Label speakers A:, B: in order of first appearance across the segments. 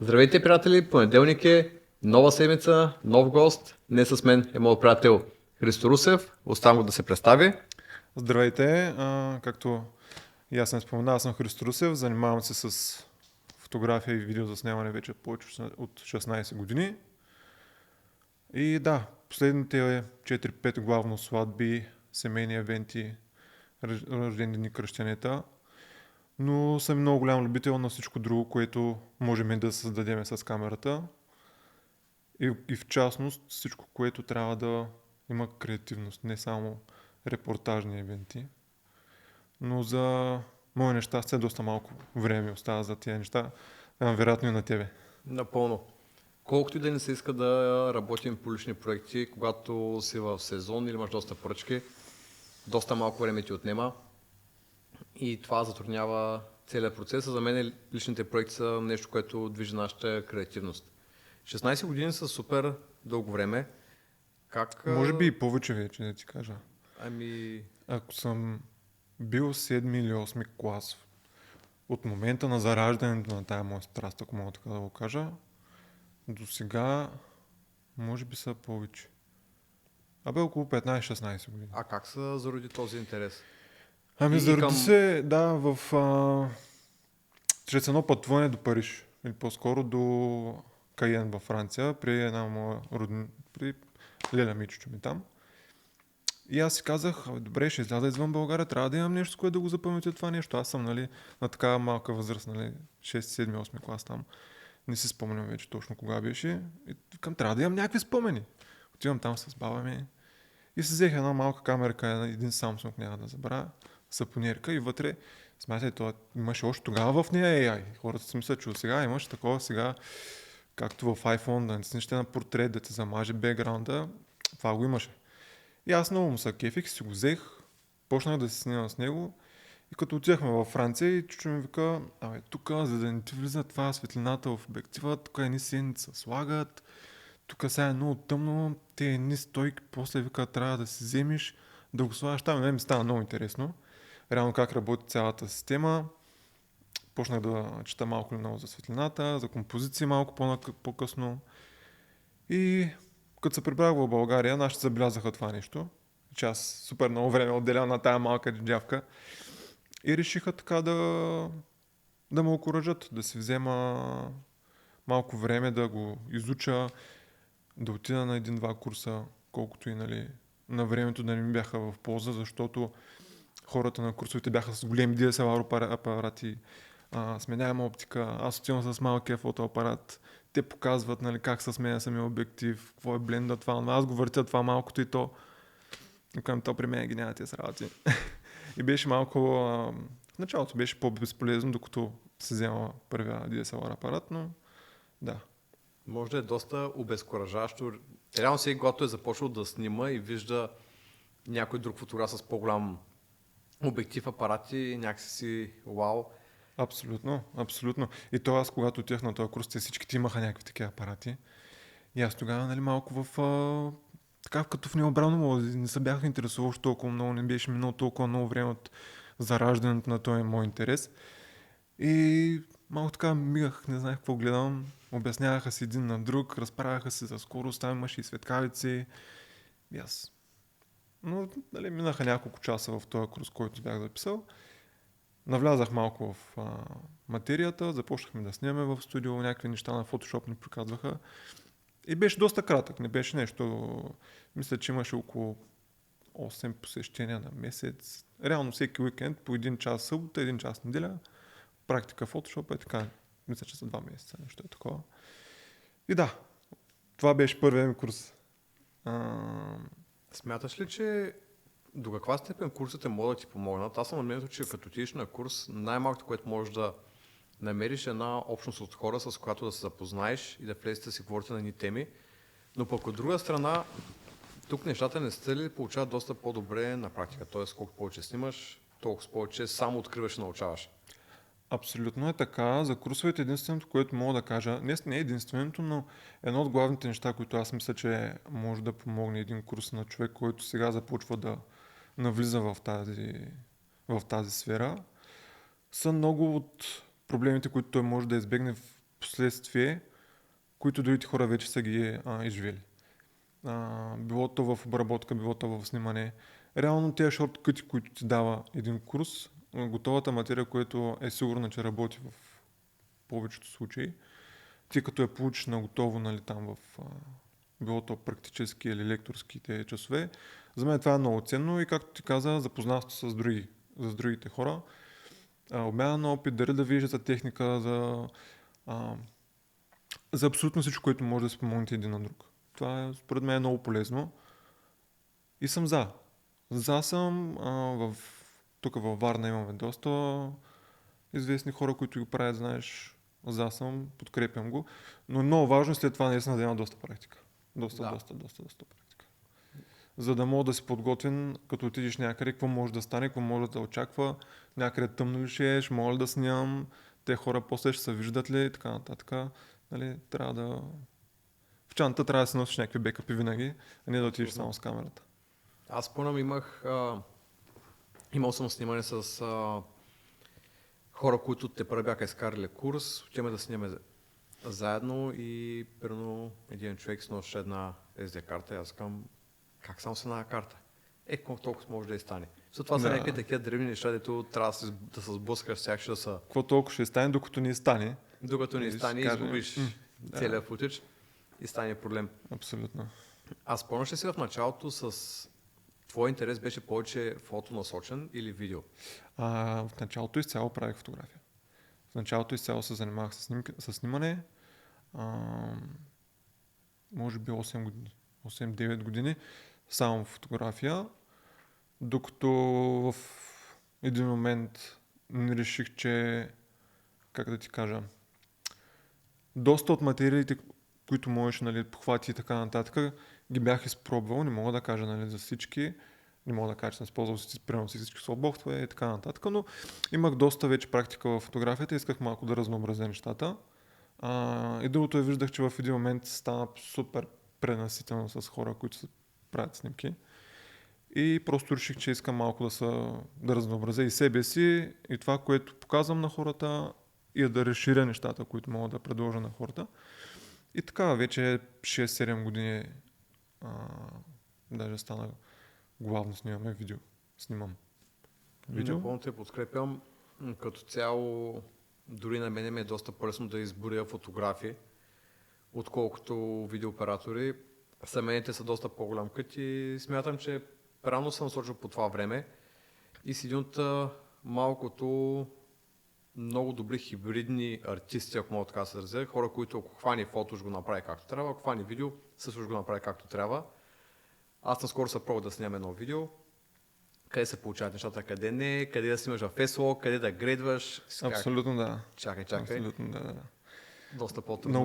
A: Здравейте, приятели! Понеделник е, нова седмица, нов гост. Днес с мен е моят приятел Христо Русев. Оставам го да се представи.
B: Здравейте, както и аз съм споменал, аз съм Христо Русев, занимавам се с фотография и видеозаснемане вече повече от 16 години. И да, последните 4-5 главно сватби, семейни евенти, рождени дни, кръщенета, но съм много голям любител на всичко друго, което можем да създадем с камерата и в частност всичко, което трябва да има креативност, не само репортажни евенти. Но за мое нещастие доста малко време остава за тези неща. Вероятно и на тебе.
A: Напълно. Колкото и да не се иска да работим по лични проекти, когато си в сезон или имаш доста поръчки, доста малко време ти отнема и това затруднява целият процес. За мен личните проекти са нещо, което движи нашата креативност. 16 години са супер дълго време. Как?
B: Може би и повече вече, да ти кажа.
A: Ами,
B: Ако съм бил 7 или 8 клас, от момента на зараждането на тая моя страст, ако мога така да го кажа, до сега може би са повече. Абе около 15-16 години.
A: а как се зароди този интерес?
B: Ами
A: И
B: заради
A: към
B: се, да, чрез едно пътуване до Париж. Или по-скоро до Кайен във Франция, при една моя при Леля Мичо ми там. И аз си казах, добре, ще изляза извън България, трябва да имам нещо, с което да го запаметя това нещо. Аз съм, нали, на такава малка възраст, нали, 6, 7, 8 клас там. Не си спомням вече точно кога беше. И към трябва да имам някакви спомени. Отивам там с баба ми и си взех една малка камерка, един Samsung, няма да забравя, сапонерка и вътре, смятай, това имаше още тогава в нея AI. Хората си мислят, че сега имаш такова сега, както в iPhone, да натиснеш на портрет, да ти замаже бекграунда. Това го имаше. И аз много му се кефих, си го взех, почнах да се снимам с него и като отидахме във Франция и чучо ми вика, абе тук, за да не ти влиза това светлината в обектива, тук едни сенца слагат, тук сега е много тъмно, те едни стойки, после вика трябва да си вземеш, да го слагаш там. И ми стана много интересно. Реално как работи цялата система. Почнах да чета малко или много за светлината, за композиции малко по-късно. И като се прибрах в България, нашите забелязаха това нещо, че аз супер много време отделям на тая малка джавка и решиха така да ме окуражат, да си взема малко време да го изуча, да отида на един-два курса, колкото и нали, на времето да не ми бяха в полза, защото хората на курсовете бяха с големи DSLR апарати, сменяема оптика, аз отивам с малкия фотоапарат, те показват нали, как се сменя самия обектив, какво е бленда, това, но аз го въртя това малкото и то. Към то при мен ги няма тези работи. И беше малко, в началото беше по-безполезно, докато се взема първия DSLR апарат, но да.
A: може да е доста обезкуражащо. Реално всеки, когато е започнал да снима и вижда някой друг фотограф с по-голям обектив, апарати, някакси си вау.
B: Абсолютно, абсолютно. И то аз, когато отивах на този курс, те всичките имаха някакви такива апарати. И аз тогава, нали, малко така като в необрано мога, не се бях интересувал толкова много, не беше минало толкова много време от зараждането на този мой интерес. И малко така мигах, не знаех какво гледам, обясняваха се един на друг, разправяха се за скорост, там имаше и светкавици. И аз. Но, нали, минаха няколко часа в този курс, който бях записал. Навлязах малко в материята, започнахме да снимаме в студио, някакви неща на Photoshop ни приказваха. И беше доста кратък, не беше нещо. Мисля, че имаше около 8 посещения на месец. Реално всеки уикенд по един час събота, един час неделя. Практика Photoshop е така. Мисля, че за 2 месеца нещо е такова. И да, това беше първият ми курс. А,
A: Смяташ ли, че до каква степен курсите могат да ти помогнат? Аз съм на мнението, че като отидеш на курс, най-малкото, което можеш да намериш е една общност от хора, с която да се запознаеш и да влезете да си говорите на едни теми. Но пък от друга страна, тук нещата не се ли получават доста по-добре на практика. Тоест, колко повече снимаш, толкова повече само откриваш и научаваш.
B: Абсолютно е така. За курсовете единственото, което мога да кажа, не е единственото, но едно от главните неща, които аз мисля, че може да помогне един курс на човек, който сега започва да навлиза в тази сфера, са много от проблемите, които той може да избегне последствие, които другите хора вече са ги изживели. Било то в обработка, било то в снимане. Реално тези шорткъти, които ти дава един курс, готовата материя, която е сигурна, че работи в повечето случаи, ти като я получиш на готово, нали, там в било то практически или лекторските часове, за мен това е много ценно и както ти каза, запознаването с другите хора, обмяна на опит, дали да виждате техника за абсолютно всичко, което може да се помогнете един на друг. Това е, според мен, е много полезно и съм за. За съм. Тук във Варна имаме доста известни хора, които го правят, знаеш. За съм, подкрепям го. Но е много важно след това наистина да има доста практика. Доста практика. За да мога да си подготвен, като отидеш някъде, какво може да стане, какво може да очаква, някъде тъмно ли ще еш, мога ли да снимам, те хора после ще се виждат ли, така нататък. Нали, трябва да... В чанта трябва да си носиш някакви бекъпи винаги, а не да отидеш само с камерата.
A: Аз спомням, имал съм снимане с хора, които те първо бяха изкарали курс, отиваме да снимаме заедно и примерно един човек си носеше една SD карта и аз казвам, как само с една карта? Колко толкова може да и стане. Това са някакви такива древни неща, дето трябва да се сблъскаш с тях, ще да са...
B: Какво толкова ще стане, докато не стане?
A: Докато не стане, изгубиш целият футич и стане проблем.
B: Абсолютно.
A: Аз спомняш ли си в началото с твой интерес беше повече фотонасочен или видео?
B: В началото изцяло правих фотография. В началото изцяло се занимавах с снимане. Може би 8 години. 8-9 години само фотография. Докато в един момент не реших, че, как да ти кажа, доста от материалите, които можеш, нали, похвати и така нататък, ги бях изпробвал. Не мога да кажа, нали, за всички. Не мога да кажа, че съм използвал всички софтбоксове и така нататък, но имах доста вече практика в фотографията и исках малко да разнообразя нещата. И другото виждах, че в един момент стана супер пренаситено с хора, които правят снимки. И просто реших, че искам малко да разнообразя и себе си, и това, което показвам на хората, и да разширя нещата, които мога да предложа на хората. И така, вече 6-7 години даже стана главно снимам видео.
A: Напълно те подкрепям. Като цяло, дори на мене ми е доста по-лесно да изборя фотографии, отколкото видеооператори. Семените са доста по-голям кът и смятам, че рано съм сложил по това време и си един от малкото много добри хибридни артисти, ако мога така да се изразя, хора, които ако хвани фото, ще го направи както трябва, ако хвани видео, също ще го направи както трябва. Аз наскоро се пробвах да снимам едно видео, къде се получават нещата, къде не, къде да снимаш в FSLog, къде да грейдваш.
B: Абсолютно да.
A: Чакай.
B: Абсолютно да.
A: Доста по-трудно.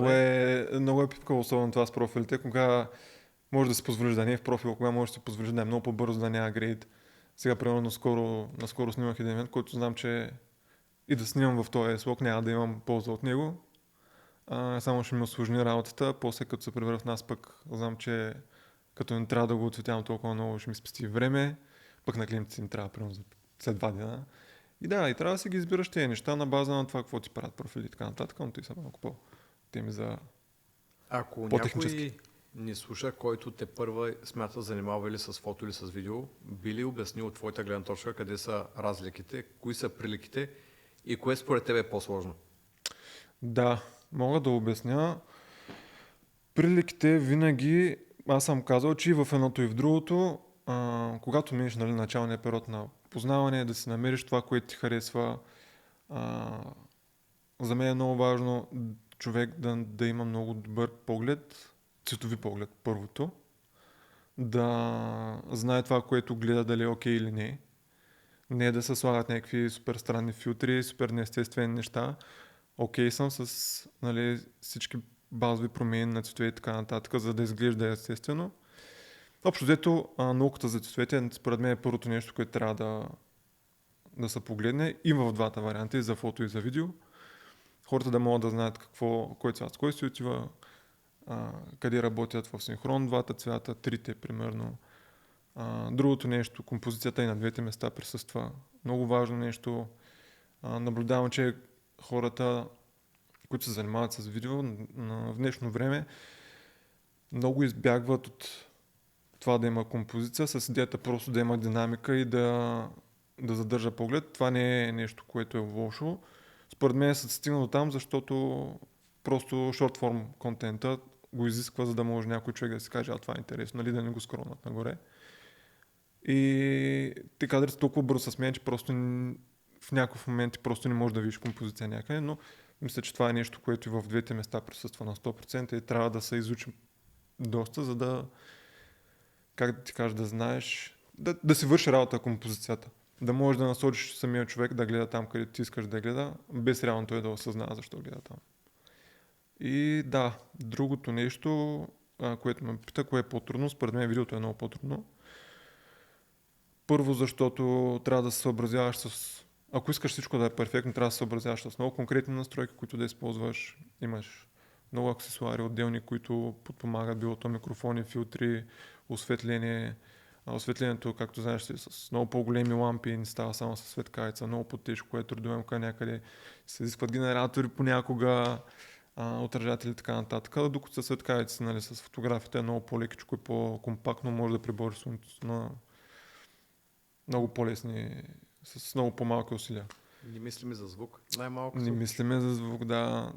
B: Много е пипкало, особено това с профилите, кога можеш да си позволиш да не е в профил, кога можеш да си позволиш да е много по-бързо, да няма грейд. Сега, примерно, наскоро снимах един момент, който знам, че и да снимам в този слог няма да имам полза от него. Само ще ми усложни работата, после като се превърна в нас пък знам, че като не трябва да го отцветявам толкова много, ще ми спести време, пък на клиентите им трябва примерно след 2 дена. И да, и трябва да си ги избираш тези неща на база на това, какво ти правят профили и така нататък, но ти са малко по-теми за
A: Ако някой ни слуша, който те първа смята занимава или с фото или с видео, би ли обяснил от твоята гледна точка къде са разликите, кои са приликите и кое според тебе е по-сложно?
B: Да, мога да обясня. Приликите винаги, аз съм казал, че и в едното и в другото, когато минеш, нали, началния период на познаване, да си намериш това, което ти харесва. За мен е много важно човек да има много добър поглед, цветови поглед първото, да знае това, което гледа, дали е окей или не. Не да се слагат някакви супер странни филтри, супер неестествени неща. Окей съм с, нали, всички базови промени на цветове и така нататък, за да изглежда естествено. Общо взето, науката за цветовете според мен е първото нещо, което трябва да се погледне и в двата варианта, и за фото, и за видео. Хората да могат да знаят кой цвят с кой си отива, къде работят в синхрон двата цвята, трите примерно. Другото нещо, композицията и на двете места присъства. Много важно нещо. Наблюдавам, че хората, които се занимават с видео в днешно време, много избягват от това да има композиция, с идеята просто да има динамика и да задържа поглед. Това не е нещо, което е лошо. Според мен се стигна до там, защото просто шортформ контента го изисква, за да може някой човек да си каже, това е интересно, нали, да не го скролнат нагоре. И те кадри са толкова бързо се сменят, че просто в някакъв момент просто не можеш да видиш композиция някъде, но мисля, че това е нещо, което и в двете места присъства на 100% и трябва да се изучи доста, за да, как да ти кажа, да знаеш, да си върши работа композицията. Да можеш да насочиш самия човек да гледа там, където ти искаш да гледа, без реално той да осъзнава защо гледа там. И да, другото нещо, което ме пита, кое е по-трудно, според мен видеото е много по-трудно. Първо, защото трябва да се съобразяваш с... Ако искаш всичко да е перфектно, трябва да се съобразяваш с много конкретни настройки, които да използваш. Имаш много аксесуари отделни, които подпомагат, било то микрофони, филтри, осветление. Осветлението, както знаеш, е с много по-големи лампи, не става само с светкавица, много по-тежко, което трудоемка някъде. Се изискват генератори понякога, отражатели и така нататък. Докато със светкавици, нали, с фотографията е много по-лекичко и по-компактно, може да прибориш слънцето на много по-лесни, с много по-малки усилия.
A: Не мислим за звук, най-малко.
B: Не мислиме за звук, да.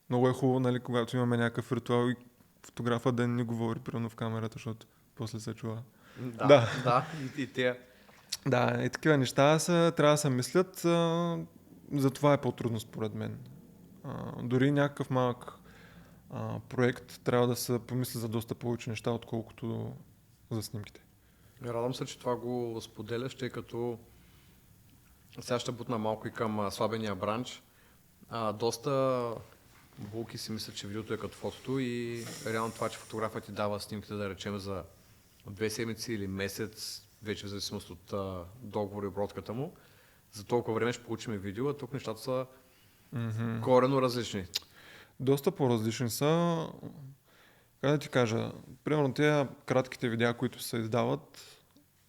B: Много е хубаво, нали, когато имаме някакъв ритуал и фотографа да не говори примерно в камерата, защото после се чува.
A: Да, и те.
B: Да, и такива неща трябва да се мислят, затова е по-трудно според мен. Дори някакъв малък проект трябва да се помисли за доста повече неща, отколкото за снимките.
A: Радвам се, че това го споделяш, тъй като сега ще бутна малко и към слабения бранч. Доста булки си мисля, че видеото е като фотото и реално това, че фотографът ти дава снимките, да речем за 2 седмици или месец, вече в зависимост от договор и обработката му, за толкова време ще получим видео, а тук нещата са коренно различни.
B: Доста по-различни са. Как да ти кажа, примерно тези кратките видеа, които се издават,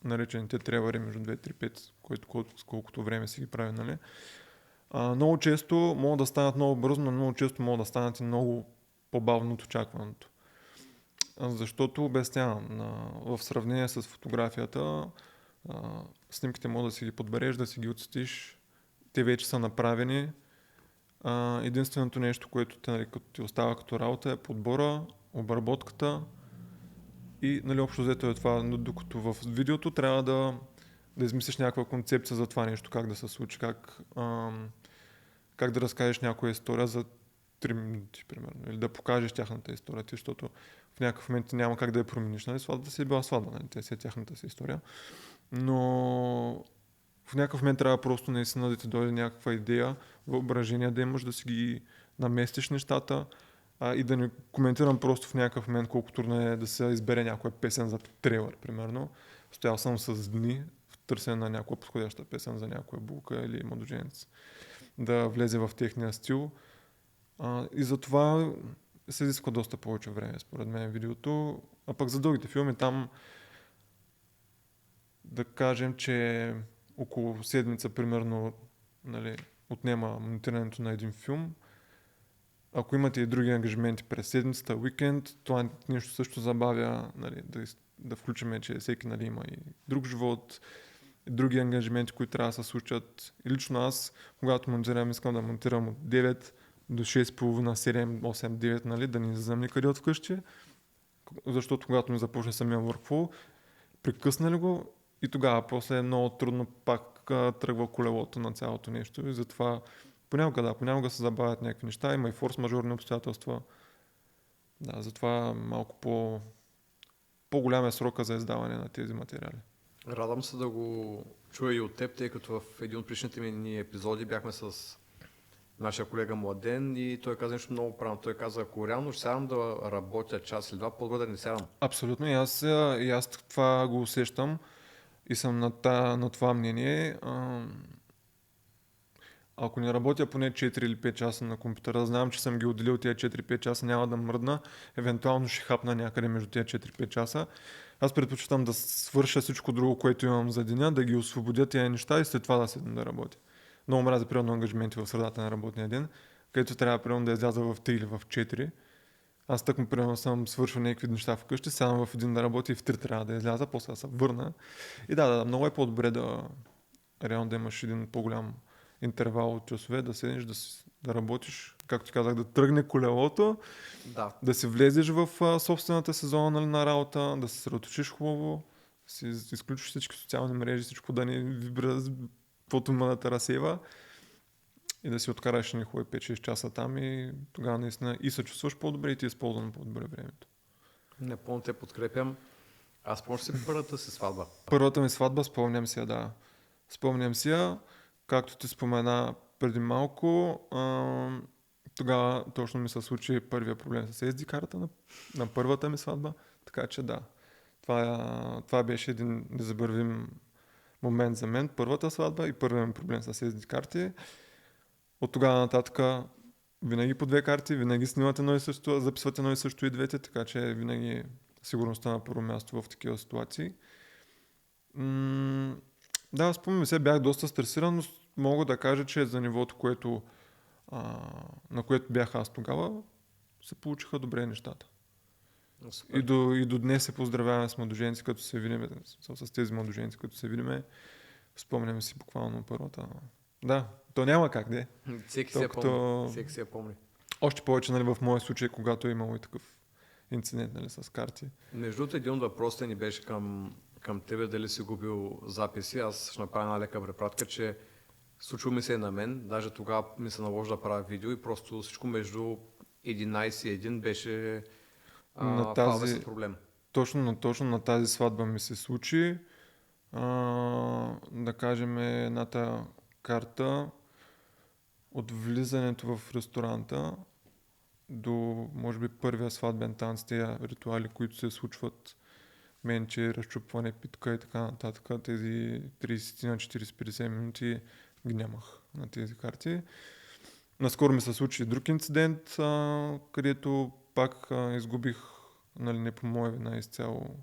B: наречените тревари между 2-3-5, колкото време си ги прави, нали? Много често могат да станат много бързо, но много често могат да станат и много по-бавно от очакваното. Защото обяснявам, в сравнение с фотографията, снимките могат да си ги подбереш, да си ги отцветиш, те вече са направени. Единственото нещо, което нали, като ти остава като работа е подбора, обработката и нали, общо взето е това, но докато в видеото трябва да измислиш някаква концепция за това нещо, как да се случи, как да разкажеш някоя история за 3 минути, примерно, или да покажеш тяхната история, защото в някакъв момент няма как да я промениш. Нали? Сватбата си е била сватба, нали? Те си е тяхната си история. Но в някакъв момент трябва просто наистина да ти дойде някаква идея, въображение да имаш, да си ги наместиш нещата и да не коментирам просто в някакъв момент колко трудно е да се избере някоя песен за трейлър, примерно. Стоял съм с дни в търсене на някоя подходяща песен за някоя булка или младоженец да влезе в техния стил. И затова се изисква доста повече време, според мен, видеото. А пък за дългите филми там да кажем, че около седмица, примерно, нали, отнема монтирането на един филм. Ако имате и други ангажименти през седмицата, уикенд, това нещо също забавя, нали, да включим, че всеки нали, има и друг живот, и други ангажименти, които трябва да се случат. И лично аз, когато монтирам, искам да монтирам от 9 до 6:30, 7, 8, 9, нали, да не излизам никъде от вкъщи, защото когато ми започне самия workflow, прекъсна ли го и тогава после е много трудно пак тръгва колелото на цялото нещо и затова понякога се забавят някакви неща, има и форс-мажорни обстоятелства. Да, затова малко по-голям е срока за издаване на тези материали.
A: Радвам се да го чуя и от теб, тъй като в един от предишните ми епизоди бяхме с нашия колега Младен и той каза нещо много правилно. Той каза, ако реално ще сядам да работя час или два, по-добре да не сядам.
B: Абсолютно, и аз това го усещам и съм на това мнение. Ако не работя поне 4 или 5 часа на компютъра, знам, че съм ги отделил тези 4-5 часа, няма да мръдна, евентуално ще хапна някъде между тези 4-5 часа. Аз предпочитам да свърша всичко друго, което имам за деня, да ги освободя тези неща и след това да седна да работя. Много мразя примерно ангажименти в средата на работния ден. където трябва примерно да изляза в 3 или в 4. Аз тъкмо примерно съм свършил някакви неща вкъщи, сядам в един да работи и в 3 трябва да изляза, после да се върна. И да, много е по-добре реално да имаш един по-голям интервал от часове, да седнеш, да работиш, както ти казах, да тръгне колелото,
A: Да.
B: да си влезеш в собствената си зона, нали, на работа, да се съсредоточиш хубаво, да си изключиш всички социални мрежи, всичко да не вибрира, каквото има да те разсейва и да си откараш ни хубави 5-6 часа там и тогава наистина и се чувстваш по-добре и ти използвам по-добре времето.
A: Напълно те подкрепям. Аз помня си първата си сватба.
B: Първата ми сватба, спомням си я, да. Спомням си я, както ти спомена преди малко, тогава точно ми се случи първия проблем с SD карта на първата ми сватба, така че да. Това беше един незабравим момент за мен, първата сватба и първият ми проблем с SD карти. От тогава нататък винаги по 2 карти, винаги снимате едно и също, записвате едно и също и двете, така че винаги сигурността на първо място в такива ситуации. Да, спомням се, бях доста стресиран, но мога да кажа, че за нивото, на което бях аз тогава, се получиха добре нещата.
A: Супер.
B: И до днес се поздравяваме с младоженци, като се видим, с тези младоженци, като се видим, спомняме си буквално първата. Да, то няма как, де.
A: Всеки се помни. Всеки се помни.
B: Още повече, нали, в моя случай, когато е имало и такъв инцидент, нали, с карти.
A: Между другото, един от въпросите ни беше към тебе, дали си губил записи. Аз ще направя една лека препратка, че случва ми се и на мен. Даже тогава ми се наложи да правя видео и просто всичко между 11 и 1 беше фалва с проблем.
B: Точно на тази сватба ми се случи. Да кажем, едната карта от влизането в ресторанта до, може би, първия сватбен танц, тези ритуали, които се случват, менче, разчупване, питка и така нататък, тези 30 на 40-50 минути ги нямах на тези карти. Наскоро ми се случи друг инцидент, където пак изгубих, нали, не по моя вина изцяло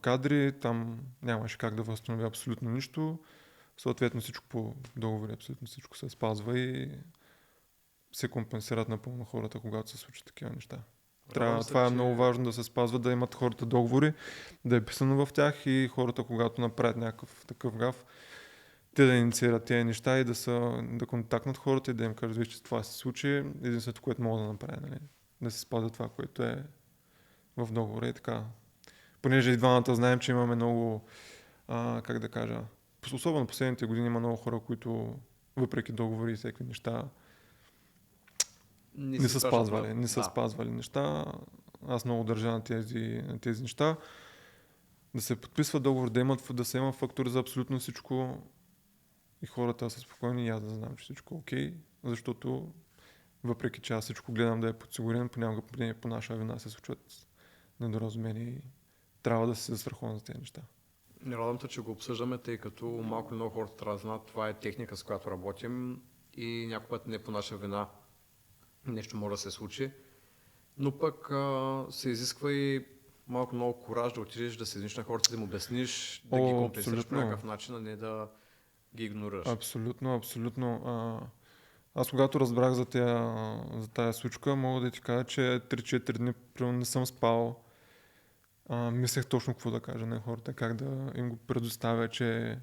B: кадри, там нямаше как да възстановя абсолютно нищо. Съответно всичко по договори, абсолютно всичко се спазва и се компенсират напълно хората, когато се случат такива неща. Това е много важно да се спазва, да имат хората договори, да е писано в тях и хората, когато направят някакъв такъв гаф, те да инициират тези неща и да контактнат хората и да им кажат, виж, че това се случи, единственото, което мога да направя, нали? Да се спазва това, което е в договора и така. Понеже и двамата знаем, че имаме много, как да кажа, особено последните години има много хора, които въпреки договори и всеки неща не са спазвали неща. Аз много държа на тези неща. Да се подписва договор, да се има фактури за абсолютно всичко и хората са спокойни и аз да знам, че всичко е окей, защото въпреки че аз всичко гледам да е подсигурен, понякога по наша вина се случват недоразумения и трябва да се застраховам за тези неща.
A: Не радвам се, че го обсъждаме, тъй като малко или много хората трябва да знаят, това е техника, с която работим и някой път не по наша вина нещо може да се случи, но пък се изисква и малко много кураж да отидеш, да седнеш на хората, да им обясниш, да ги компенсираш по някакъв начин, а не да ги игнорираш.
B: Абсолютно. Аз когато разбрах за тая случка, мога да ти кажа, че 3-4 дни не съм спал. Мислех точно какво да кажа на хората, как да им го предоставя, че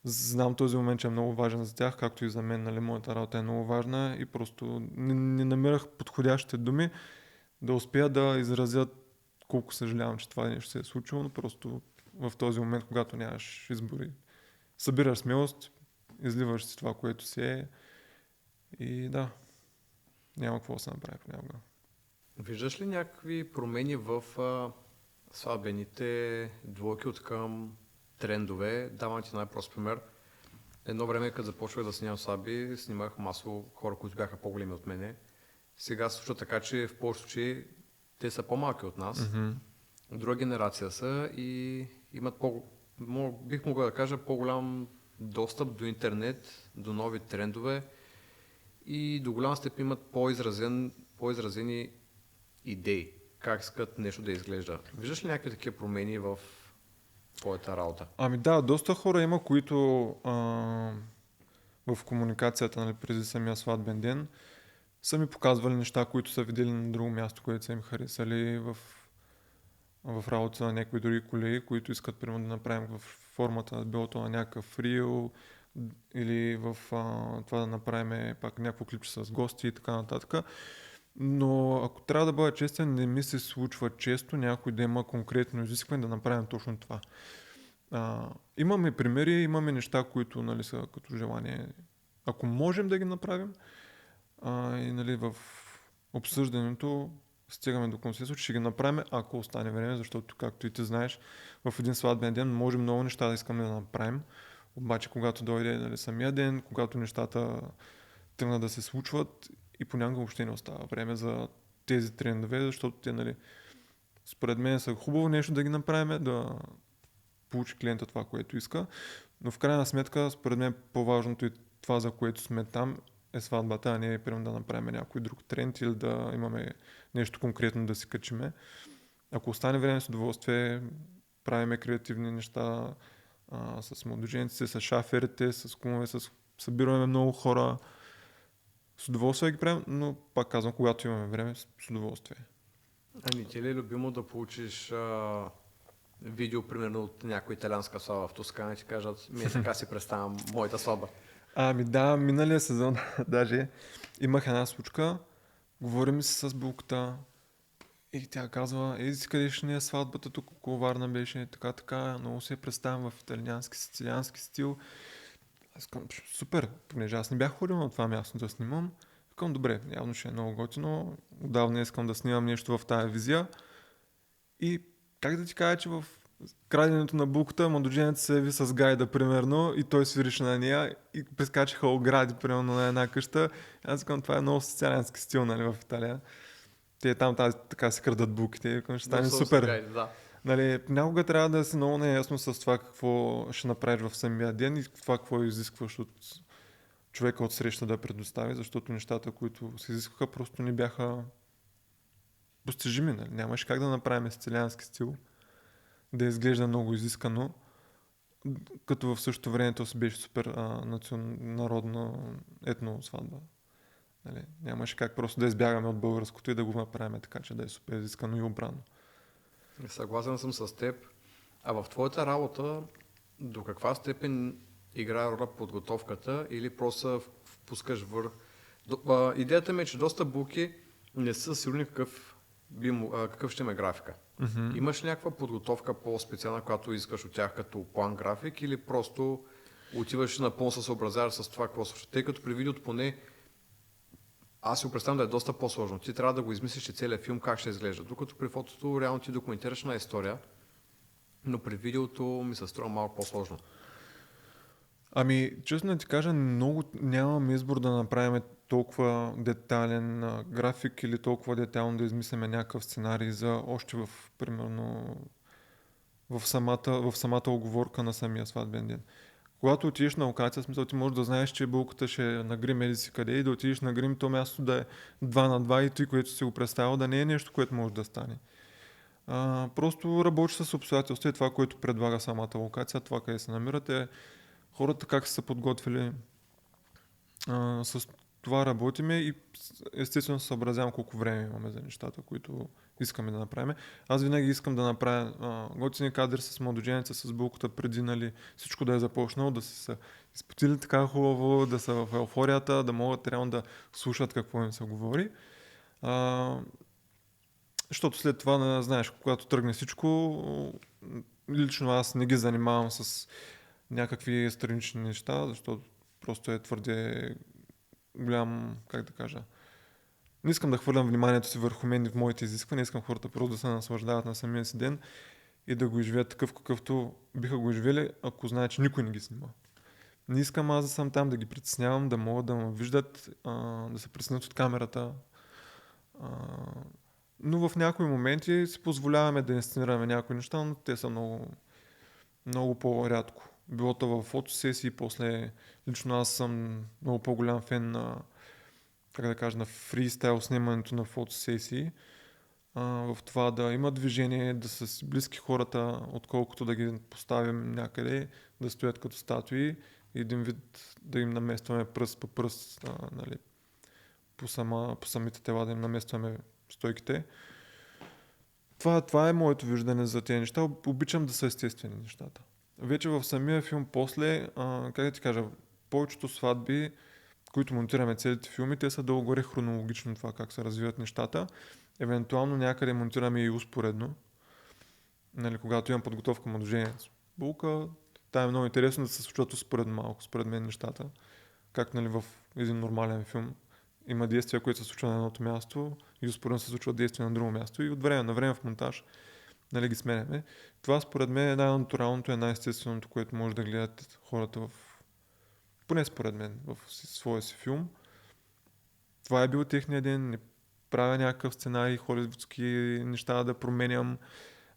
B: знам този момент, че е много важен за тях, както и за мен, нали, моята работа е много важна и просто не намирах подходящите думи да успея да изразя колко съжалявам, че това нещо се е случило, но просто в този момент, когато нямаш избори, събираш смелост, изливаш си това, което си е и да, няма какво да се направи понякога.
A: Виждаш ли някакви промени в сватбените двойки от към трендове? Давам ти най-прост пример. Едно време, като започвах да снимам сватби, снимах масово хора, които бяха по-големи от мене. Сега се случва така, че в повечето случаи те са по-малки от нас.
B: Mm-hmm.
A: Друга генерация са и имат бих могъл да кажа, по-голям достъп до интернет, до нови трендове и до голям степен имат по-изразени идеи, как искат нещо да изглежда. Виждаш ли някакви такива промени в твоята работа?
B: Ами да, доста хора има, които в комуникацията, нали, преди самия сватбен ден, са ми показвали неща, които са видели на друго място, което са им харесали в работа на някои други колеги, които искат примерно да направим в формата, било то на някакъв рил или в това да направим пак някакво клипче с гости и така нататък. Но ако трябва да бъда честен, не ми се случва често някой да има конкретно изискване да направим точно това. Имаме примери, имаме неща, които, нали, са като желание. Ако можем да ги направим, и, нали, в обсъждането стигаме до консенсус, че ще ги направим, ако остане време, защото, както и ти знаеш, в един сватбен ден може много неща да искаме да направим. Обаче, когато дойде, нали, самия ден, когато нещата тръгнат да се случват, и понякога въобще не остава време за тези трендове, защото те, нали, според мен са хубаво нещо да ги направим, да получи клиента това, което иска, но в крайна сметка, според мен, по-важното и това, за което сме там, е сватбата, а не примерно да направим някой друг тренд или да имаме нещо конкретно да си качиме. Ако остане време, с удоволствие правиме креативни неща с младоженците, с шаферите, с кумове, събираме много хора. С удоволствие ги правим, но пак казвам, когато имаме време, с удоволствие.
A: А не ти ли е любимо да получиш видео, примерно от някоя италианска сватба в Тоскана и ти кажат, ми така си представям моята сватба?
B: Ами да, миналия сезон даже имах една случка, говорим си с булката и тя казва, си къде ще ни е сватбата, тук около Варна беше, така, много се я представям в италиански, сицилиански стил. Аз казвам, супер, понеже аз не бях ходил на това място да снимам. Казвам, добре, явно ще е много готино, отдавна искам да снимам нещо в тая визия. И как да ти кажа, че в краденето на булката младоженец се яви с гайда, примерно, и той свирише на нея и прескачаха огради, примерно, на една къща. Аз казвам, това е много социалянски стил, нали, в Италия. Те там така се крадат булките и ще стане супер.
A: Гайди, да.
B: Нали, някога трябва да си много наясно с това какво ще направиш в самия ден и това какво изискваш от човека от среща да предостави, защото нещата, които се изискваха, просто не бяха постижими. Нали? Нямаше как да направим сицилиански стил, да изглежда много изискано, като в същото време то си беше супер народна етно сватба. Нали? Нямаше как просто да избягаме от българското и да го направим така, че да е супер изискано и обрано.
A: Съгласен съм с теб. А в твоята работа до каква степен играе роля подготовката или просто впускаш идеята ми е, че доста буки не са сигурни какъв ще ме графика.
B: Mm-hmm.
A: Имаш ли някаква подготовка по-специална, която искаш от тях като план график или просто отиваш напълно се съобразяваш с това, какво слушаш? Тъй като при видеото поне аз си го представям да е доста по-сложно. Ти трябва да го измислиш, че целият филм как ще изглежда. Докато при фотото реално ти документираш една история, но при видеото ми се струва малко по-сложно.
B: Ами, честно да ти кажа, много нямаме избор да направим толкова детайлен график или толкова детайлно да измислиме някакъв сценарий за още примерно, в самата оговорка на самия сватбен ден. Когато отидеш на локация, смисъл ти можеш да знаеш, че булката ще е на грим еди си къде и да отидеш на грим, то място да е 2 на 2 и ти, което си го представил, да не е нещо, което може да стане. Просто работиш с обстоятелства и това, което предлага самата локация, това къде се намирате, хората как са подготвили, с това работиме и естествено се съобразявам колко време имаме за нещата, които искаме да направим. Аз винаги искам да направя готини кадри с младоженеца, с булката преди, нали, всичко да е започнало, да са изпотили така хубаво, да са в еуфорията, да могат реално да слушат какво им се говори. Защото след това, знаеш, когато тръгне всичко, лично аз не ги занимавам с някакви странични неща, защото просто е твърде голям, как да кажа. Не искам да хвърлям вниманието си върху мен и в моите изисквания, искам хората просто да се наслаждават на самия си ден и да го изживеят такъв, какъвто биха го изживели, ако знаят, че никой не ги снима. Не искам аз да съм там, да ги притеснявам, да могат да ме виждат, да се притеснят от камерата. Но в някои моменти си позволяваме да инсценираме някои неща, но те са много, много по-рядко. Било то в фотосесии, после лично аз съм много по-голям фен на, как да кажа, на фристайл снимането на фотосесии. В това да има движение, да са си близки хората, отколкото да ги поставим някъде, да стоят като статуи. един вид да им наместваме пръст по пръст, нали, по самите тела да им наместваме стойките. Това е моето виждане за тези неща. Обичам да са естествени нещата. Вече в самия филм после, как да ти кажа, повечето сватби, които монтираме целите филми, те са долу-горе хронологично това как се развиват нещата. Евентуално някъде монтираме и успоредно. Нали, когато имам подготовка мъдружение с булка, там е много интересно да се случват успоредно малко, според мен нещата. Как, нали, в един нормален филм има действия, които се случват на едното място и успоредно се случват действия на друго място и от време на време в монтаж, нали, ги сменяме. Това според мен е най-натуралното, е най-естественото, което може да гледат хората поне според мен, в своя си филм. Това е бил техния ден, не правя някакъв сценарий, холивудски неща да променям,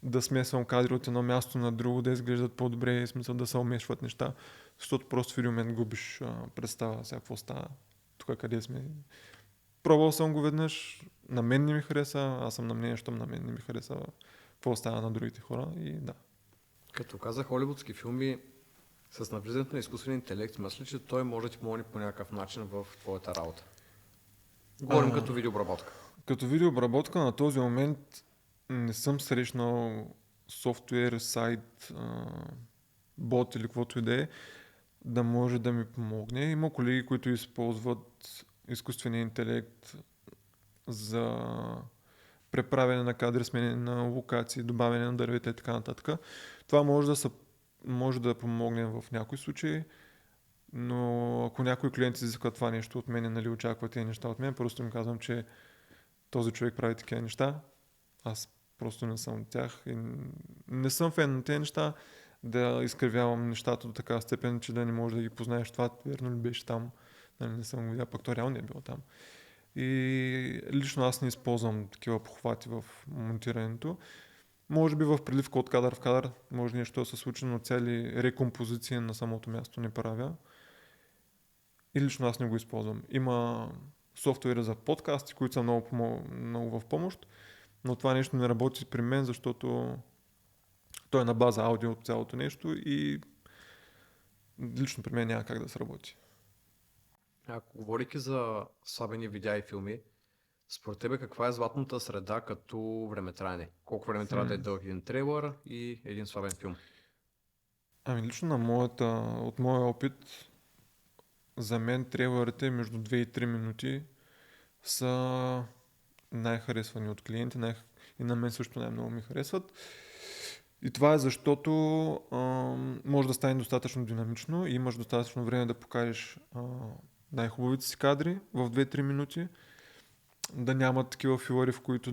B: да смесвам кадри от едно място на друго, да изглеждат по-добре, в смисъл да се умешват неща, защото просто в един момент губиш представа сега какво става, тук къде сме. Пробвал съм го веднъж, на мен не ми хареса, аз съм на мнение, щом на мен не ми хареса какво става на другите хора и да.
A: Като казах холивудски филми, с навлизането на изкуствен интелект, мисля, че той може да ти помогне по някакъв начин в твоята работа. Говорим като видеообработка.
B: Като видеообработка на този момент не съм срещнал софтуер, сайт, бот или каквото и да може да ми помогне. Има колеги, които използват изкуствения интелект за преправяне на кадри, сменяне на локации, добавяне на дървета и така нататък. Това може да помогне в някои случаи, но ако някой клиент изиска това нещо от мен, нали, очаква тези неща от мен, просто им казвам, че този човек прави такива неща. Аз просто не съм от тях и не съм фен на тези неща, да изкривявам нещата до такава степен, че да не можеш да ги познаеш това, верно ли беше там, нали, не съм го видял, пък то реално не е било там. И лично аз не използвам такива похвати в монтирането. Може би в приливка от кадър в кадър, може нещо да се случи, но цели рекомпозиции на самото място не правя. И лично аз не го използвам. Има софтуери за подкасти, които са много в помощ, но това нещо не работи при мен, защото той е на база аудио от цялото нещо и лично при мен няма как да сработи.
A: Ако говорики за слабени видеа и филми, според тебе каква е златната среда като времетраене? Колко време трябва да е дълъг един трейлър и един слабен филм?
B: Ами лично от моя опит, за мен трейлърите между 2 и 3 минути са най-харесвани от клиенти и на мен също най-много ми харесват. И това е защото може да стане достатъчно динамично и имаш достатъчно време да покажеш най-хубавите си кадри в 2-3 минути, да няма такива филъри, в които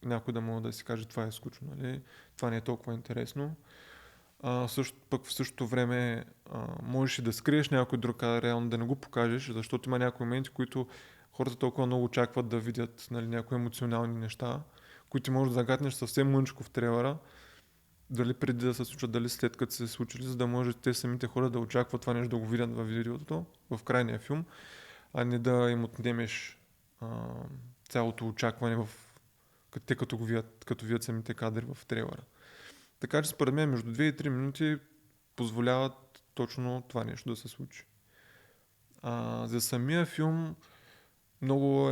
B: някой да може да си каже това е скучно, нали? Това не е толкова интересно. Пък в същото време можеш и да скриеш някой друг кадър, реално да не го покажеш, защото има някои моменти, които хората толкова много очакват да видят, нали, някои емоционални неща, които можеш да загатнеш съвсем мъничко в трейлера, дали преди да се случат, дали след като се случили, за да може те самите хора да очакват това нещо да го видят във видеото, в крайния филм, а не да им отнемеш цялото очакване те като видят самите кадри в трейлера. Така че според мен между 2 и 3 минути позволяват точно това нещо да се случи. За самия филм много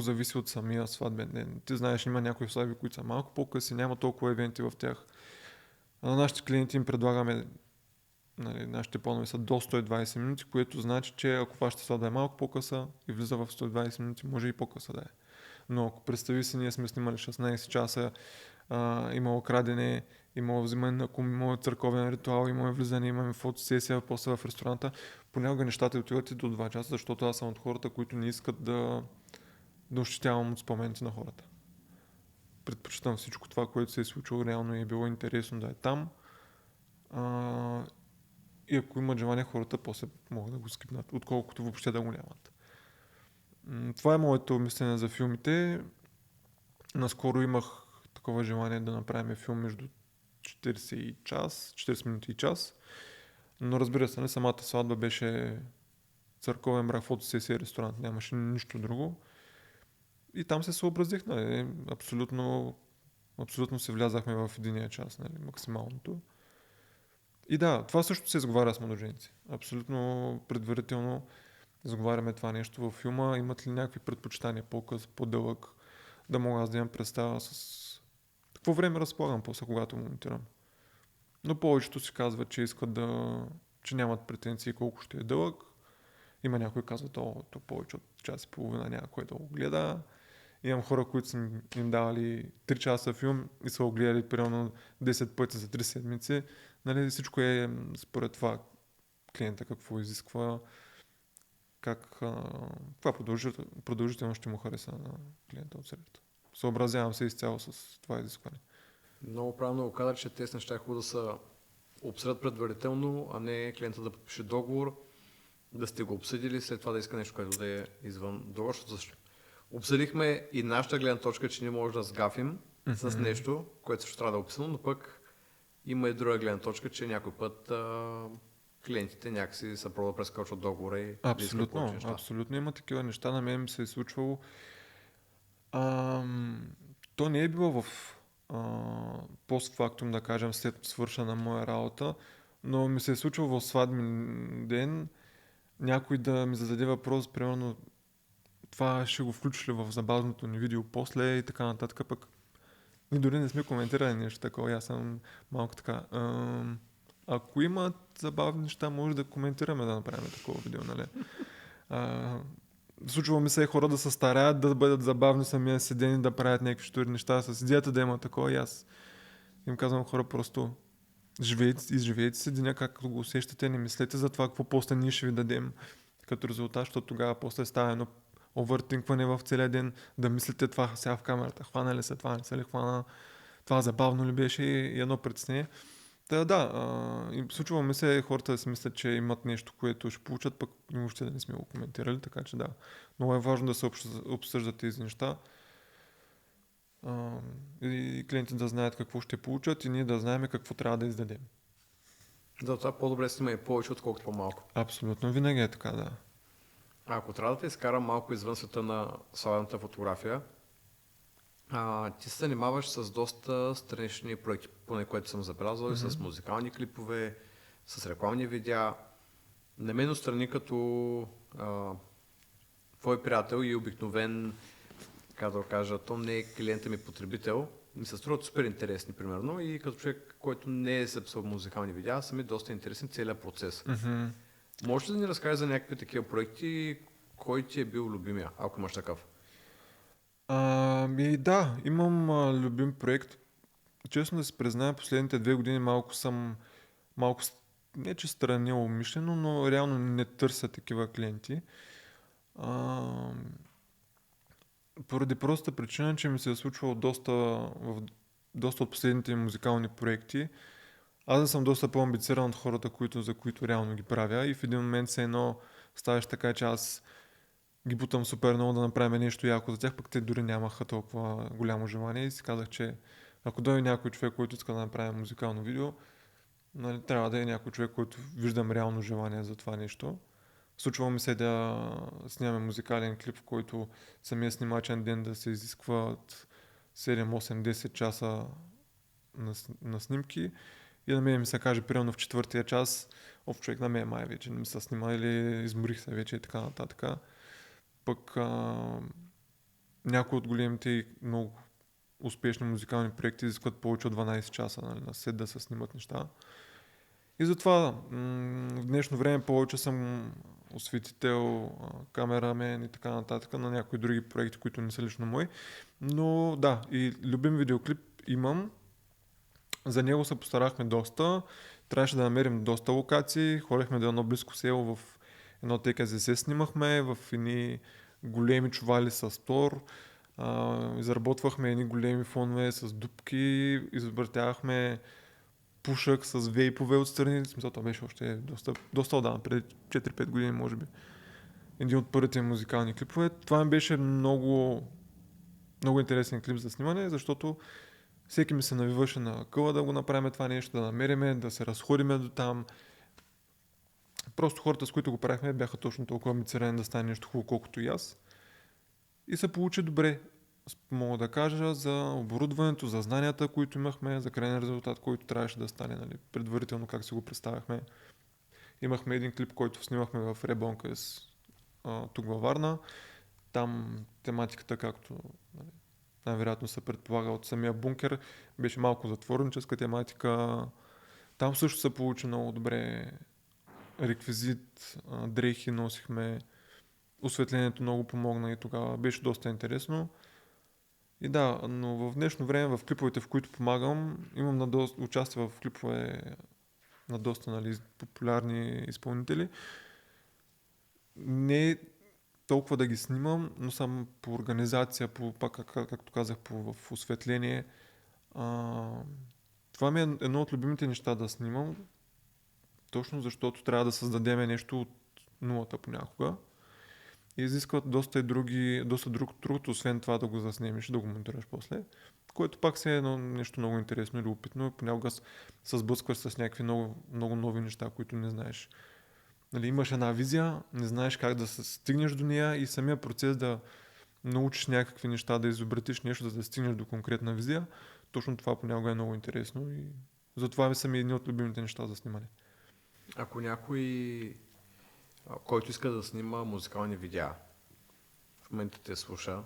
B: зависи от самия сватбен ден. Ти знаеш, има някои сватби, които са малко по-къси, няма толкова евенти в тях. А на нашите клиенти им предлагаме, нали, нашите планове са до 120 минути, което значи, че ако вашата сватба е малко по-къса и влиза в 120 минути, може и по-къса да е. Но ако представи си, ние сме снимали 16 часа, имало крадене, имало взимане на кум, имало църковен ритуал, имало влизане, имаме фотосесия, после в ресторанта. Понякога нещата отиват и до 2 часа, защото аз съм от хората, които не искат да ощетявам от спомените на хората. Предпочитам всичко това, което се е случило реално и е било интересно да е там. И ако имат желание, хората после могат да го скипнат, отколкото въобще да го нямат. Това е моето мислене за филмите. Наскоро имах такова желание да направим филм между 40 минути и час. Но разбира се, самата сватба беше църковен брак, фотосесия, ресторант, нямаше нищо друго. И там се съобразих, нали, абсолютно се влязахме в единия час, нали, максималното. И да, това също се изговаря с младоженици. Абсолютно предварително изговаряме това нещо във филма. Имат ли някакви предпочитания по-къс, по-дълъг, да мога аз да имам представа с какво време разполагам после, когато монтирам. Но повечето си казват, че искат че нямат претенции колко ще е дълъг. Има някои казват, то повече от час и половина някой да го гледа. Имам хора, които са им давали 3 часа филм и са го гледали примерно 10 пъти за 3 седмици. Нали, всичко е според това клиента какво изисква, каква продължително ще му хареса на клиента от средата. Съобразявам се изцяло с това изискване.
A: Много правилно го каза, че тези неща е хубаво да са обсъдят предварително, а не клиента да подпише договор, да сте го обсъдили, след това да иска нещо, което да е извън договор. Обсъдихме и нашата гледна точка, че не може да сгафим с нещо, което също трябва да е описано, но пък има и друга гледна точка, че някой път клиентите някакси са пробвали да прескочат договора и да искат повече неща.
B: Абсолютно има такива неща. На мен ми се е случвало. То не е било в постфактум, да кажем, след свършена моя работа, но ми се е случвало в сватбен ден някой да ми зададе въпрос, примерно това ще го включиш ли в забавното ни видео после и така нататък, пък ние дори не сме коментирали нещо такова, аз съм малко така. Ако имат забавни неща, може да коментираме да направим такова видео, нали? Случва ми се хора да се стараят да бъдат забавни самия седени, да правят някакви штури неща с идеята да има такова и аз им казвам хора просто изживейте си деня, както го усещате, не мислете за това, какво после ние ще ви дадем като резултат, защото тогава после става едно овъртинкване в целия ден, да мислите това сега в камерата, хвана ли се това, не се ли хвана, това забавно ли беше и едно притеснение. Случва ми се хората да си мислят, че имат нещо, което ще получат, пък въобще да не сме го коментирали, така че да. Много е важно да се обсъждат тези неща и клиентите да знаят какво ще получат и ние да знаем какво трябва да издадем.
A: Да, това по-добре снима и повече, отколкото по-малко.
B: Абсолютно, винаги е така, да.
A: Ако трябва да те изкарам малко извън света на славяната фотография, ти се занимаваш с доста странични проекти, поне което съм забелязал, и с музикални клипове, с рекламни видеа. На мен отстрани като твой приятел и обикновен, как да кажа, то не е клиента ми потребител, ми се струват супер интересни, примерно, и като човек, който не е записал музикални видеа, са ми доста интересен целият процес. Може ли да ни разкажеш за някакви такива проекти, кой ти е бил любимия, ако имаш такъв?
B: Да, имам любим проект. Честно да се призная, последните 2 години малко не че странил умишлено, но реално не търся такива клиенти. Поради простата причина, че ми се е случвало в доста от последните музикални проекти. Аз да съм доста по-амбициран от хората, за които реално ги правя и в един момент се едно ставаш така, че аз ги бутам супер много да направим нещо яко за тях, пък те дори нямаха толкова голямо желание и си казах, че ако дойде някой човек, който иска да направи музикално видео, нали, трябва да е някой човек, който виждам реално желание за това нещо. Случва ми се да снимаме музикален клип, в който самия снимачен ден да се изискват 7, 8, 10 часа на снимки и на мен ми се каже, примерно в 4-тия час, човек на мен май вече не ми се снима или изморих се вече и така нататък. Пък някои от големите и много успешни музикални проекти изискват повече от 12 часа, нали, на сет да се снимат неща. И затова в днешно време повече съм осветител, камерамен и така нататък на някои други проекти, които не са лично мои. Но да, и любим видеоклип имам. За него се постарахме доста. Трябваше да намерим доста локации. Ходихме до едно близко село, в едно ТКЗС снимахме, в едни големи чували с тор. Изработвахме едни големи фонове с дупки, извъртявахме пушък с вейпове отстрани. Смисъл, това беше още доста отдавна, преди 4-5 години, може би. Един от първите музикални клипове. Това ми беше много, много интересен клип за снимане, защото всеки ми се навиваше на къла да го направим това нещо, да намериме, да се разходиме до там. Просто хората, с които го правихме, бяха точно толкова амбицирани да стане нещо хубаво, колкото и аз. И се получи добре. мога да кажа за оборудването, за знанията, които имахме, за крайния резултат, който трябваше да стане, нали, предварително как си го представяхме. Имахме един клип, който снимахме в Ребонкес, тук във Варна. Там тематиката, както, нали, най-вероятно се предполага от самия бункер, беше малко затворническа тематика. Там също се получи много добре реквизит, дрехи носихме, осветлението много помогна и тогава беше доста интересно. И да, но в днешно време в клиповете, в които помагам, имам участие в клипове на доста, нали, популярни изпълнители. Не е толкова да ги снимам, но съм по организация, както казах, в осветление. А, това ми е едно от любимите неща да снимам, точно защото трябва да създадем нещо от нулата понякога. И изискват доста друг труд, освен това да го заснемеш и да го монтираш после. Което пак се е едно нещо много интересно или опитно. Понякога се сблъскваш с някакви много, много нови неща, които не знаеш. Нали, имаш една визия, не знаеш как да се стигнеш до нея и самия процес да научиш някакви неща, да изобретиш нещо, за да стигнеш до конкретна визия. Точно това понякога е много интересно и затова ми са ми едни от любимите неща за снимане.
A: Ако някой, който иска да снима музикални видеа, в момента те слуша,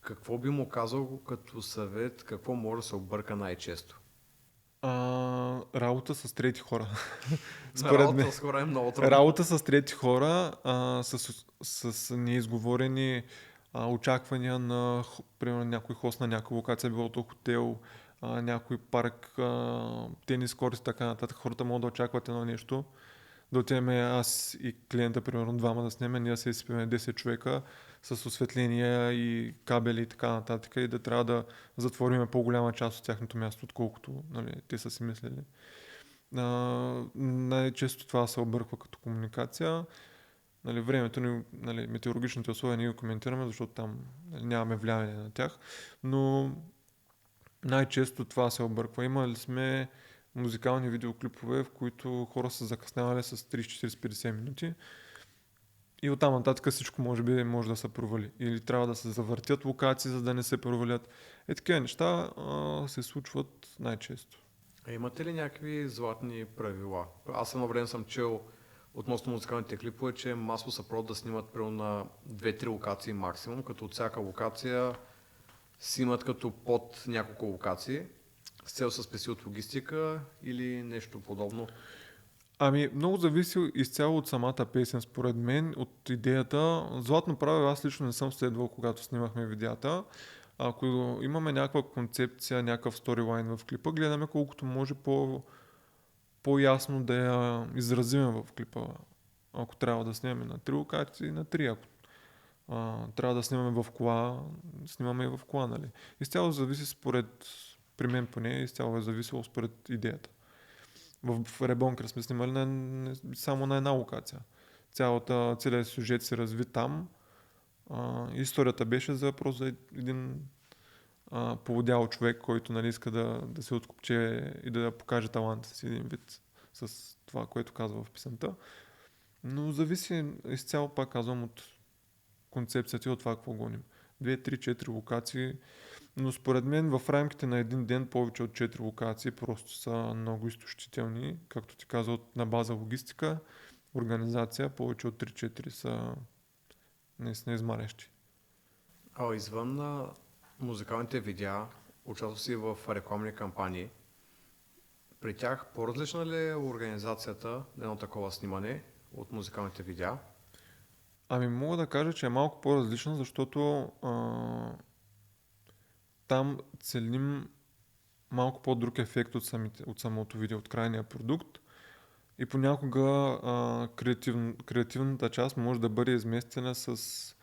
A: какво би му казал като съвет, какво може да се обърка най-често?
B: Работа с трети хора. Според мен.
A: Работа с хора е много трудно.
B: Работа с трети хора, с неизговорени очаквания на, примерно, някой хост на някаква локация, било то хотел, някой парк, тенис корт и така нататък. Хората могат да очакват едно нещо. Да отидем аз и клиента, примерно двама да снимем, ние да се изпиме 10 човека с осветления и кабели и така нататък и да трябва да затвориме по-голяма част от тяхното място, отколкото, нали, те са си мислили. Най-често това се обърква като комуникация. Нали, времето ни, нали, метеорологичните условия ние го коментираме, защото там, нали, нямаме влияние на тях, но най-често това се обърква. Имали сме музикални видеоклипове, в които хора са закъснявали с 30-40-50 минути и оттам нататък всичко може да се провали. Или трябва да се завъртят локации, за да не се провалят. Такива неща се случват най-често.
A: Имате ли някакви златни правила? Аз едно време съм чел относно музикалните клипове, че масово са пробват да снимат примерно на 2-3 локации максимум, като от всяка локация снимат като под няколко локации, с цел се спеси от логистика или нещо подобно.
B: Ами, много зависи изцяло от самата песен, според мен, от идеята. Златно правило аз лично не съм следвал, когато снимахме видеята. Ако имаме някаква концепция, някакъв сторилайн в клипа, гледаме колкото може по-ясно да я изразим в клипа. Ако трябва да снимаме на 3 локации, на 3. Ако трябва да снимаме в кола, снимаме и в кола, нали? Изцяло зависи при мен поне, изцяло е зависело според идеята. В Ребонкър сме снимали само на една локация. Целият сюжет се разви там. Историята беше просто за един поводял човек, който, нали, иска да се откупче и да покаже таланта си един вид с това, което казва в песента. Но зависи изцяло, пак казвам, от концепцията и от това какво гоним. 2, 3, 4 локации. Но според мен в рамките на един ден повече от 4 локации просто са много изтощителни. Както ти каза, на база логистика, организация, повече от 3-4 са наистина измарящи.
A: Извън на музикалните видеа, участвал си в рекламни кампании. При тях по-различна ли е организацията на едно такова снимане от музикалните видеа?
B: Ами мога да кажа, че е малко по-различна, защото там целим малко по-друг ефект от самото видео, от крайния продукт. И понякога креативната част може да бъде изместена с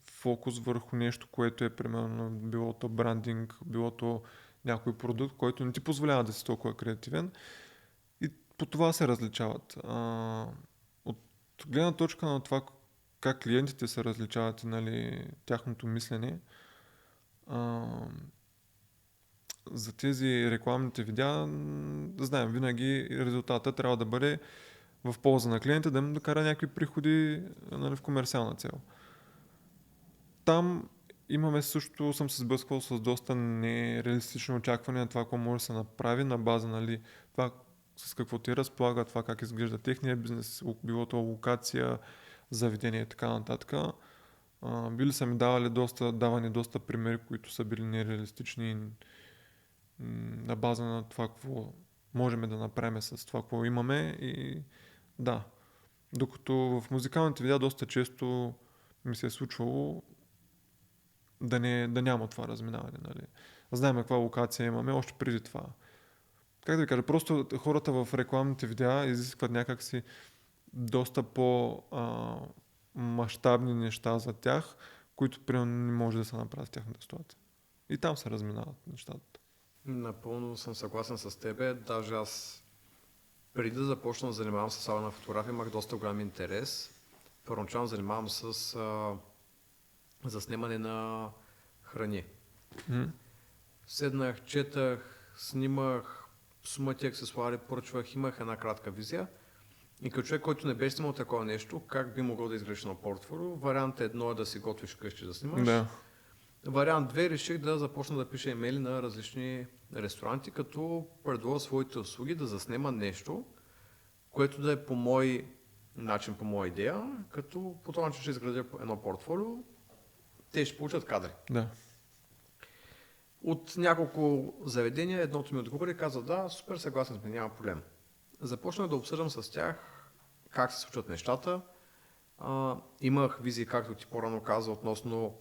B: фокус върху нещо, което е примерно било то брандинг, било то някой продукт, който не ти позволява да си толкова креативен. И по това се различават. От гледна точка на това как клиентите се различават и, нали, тяхното мислене, за тези рекламните видеа, да знаем, винаги резултата трябва да бъде в полза на клиента, да им докара някакви приходи, нали, в комерциална цел. там имаме също, съм се сблъсквал с доста нереалистични очаквания на това, какво може да се направи на база, нали, това с какво те разполага, това как изглежда техния бизнес, било то локация, заведение и така нататък. Били са ми давани доста примери, които са били нереалистични и на база на това, какво можем да направим с това, какво имаме и да. Докато в музикалните видеа доста често ми се е случвало да няма това разминаване. Нали. Знаем каква локация имаме още преди това. Как да ви кажа, просто хората в рекламните видеа изискват някакси доста по-мащабни неща за тях, които примерно не може да се направят в тяхната ситуация. И там се разминават нещата.
A: Напълно съм съгласен с тебе. Даже аз преди да започна да занимавам с салона на фотография, имах доста голям интерес. Първоначално занимавам с заснемане на храни. Седнах, четах, снимах, сумати аксесуари, поръчвах, имах една кратка визия. И като човек, който не беше снимал такова нещо, как би могъл да изградиш на портфолио? Вариант едно е да си готвиш къщи да снимаш.
B: Да.
A: Вариант 2 реших да започна да пиша имейли на различни ресторанти, като предложа своите услуги да заснема нещо, което да е по мой начин, по моя идея, като по този начин ще изградя едно портфолио, те ще получат кадри.
B: Да.
A: От няколко заведения едното ми отговори и каза: да, супер, съгласен сме, няма проблем. Започнах да обсъждам с тях как се случват нещата. Имах визии, както ти по-рано каза, относно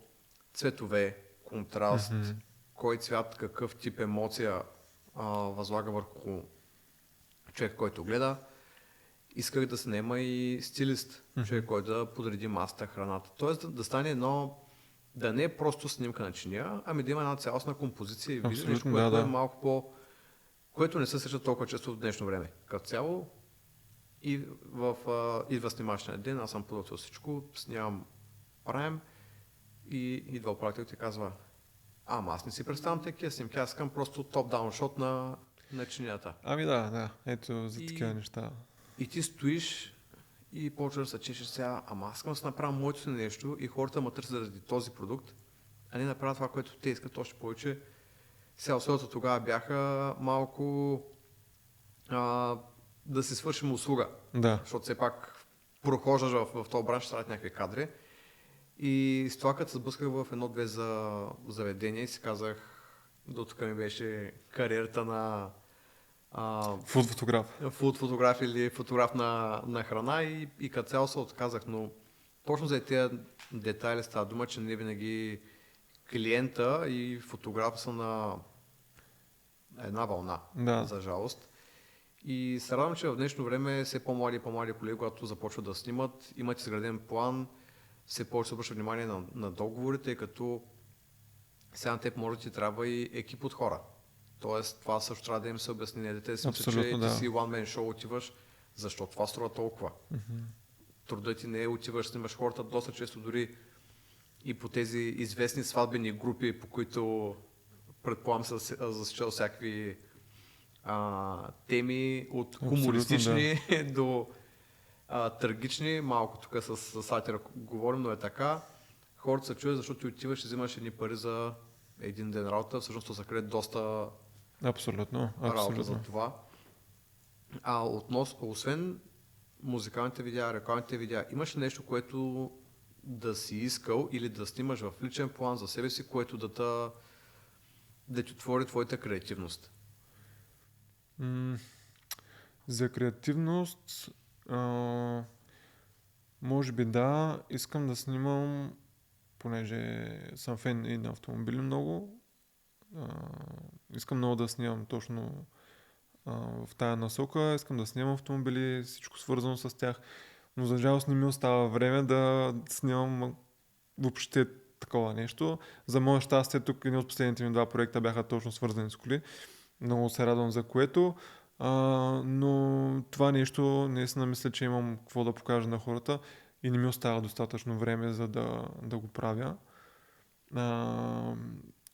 A: цветове, контраст, кой цвят, какъв тип емоция възлага върху човек, който гледа. Исках да снема и стилист, човек, който да подреди масата, храната. Тоест да стане едно, да не е просто снимка на чиния, ами да има една цялостна композиция и визия, нещо, което е малко по... което не се среща толкова често в днешно време. Като цяло и идва снимачния ден, аз съм подготвил всичко, снимам, правим и идва управител и казва: аз не си представям такива снимки, аз искам просто топ-даун шот на чинията.
B: Ами да, ето за такива неща.
A: И ти стоиш и почваш да се чешеш сега, аз искам да се направя моето си нещо и хората ме търсят заради този продукт, а не направят това, което те искат още повече. Сега условията тогава бяха малко да си свършим услуга, защото все пак прохождаш в този бранш, ще някакви кадри. И с това, като се сблъсках в едно-две заведения и си казах, до тук ми беше кариерата на фуд фотограф или фотограф на храна и като цяло се отказах, но точно за тези детайли става дума, че не винаги клиента и фотограф са на една вълна, за жалост. И се радвам, че в днешно време все по-млади и по-млади колеги, когато започват да снимат, имат изграден план, все повече се обръща внимание на договорите, тъй като сега на теб може да ти трябва и екип от хора. Тоест, това също трябва да им се обясни. Не да си мисля, че ти си one-man show отиваш, защо това струва толкова. Трудът ти не е отиваш, снимаш хората доста често, дори и по тези известни сватбени групи, по които предполагам се засичал всякакви теми от хумористични до трагични, малко тук с сатира говорим, но е така. Хората се чуят, защото ти отиваш и взимаш едни пари за един ден работа, всъщност то се крие доста работа за това. Освен музикалните видеа, рекламните видеа, имаш ли нещо, което да си искал или да снимаш в личен план за себе си, което да ти отвори твоята креативност?
B: За креативност може би да, искам да снимам, понеже съм фен и на автомобили много. Искам много да снимам точно в тая насока, искам да снимам автомобили, всичко свързано с тях, но за жалост не ми остава време да снимам въобще такова нещо. За мое щастие тук един от последните ми 2 проекта бяха точно свързани с коли. Много се радвам за което. Но това нещо наистина мисля, че имам какво да покажа на хората и не ми остава достатъчно време, за да го правя.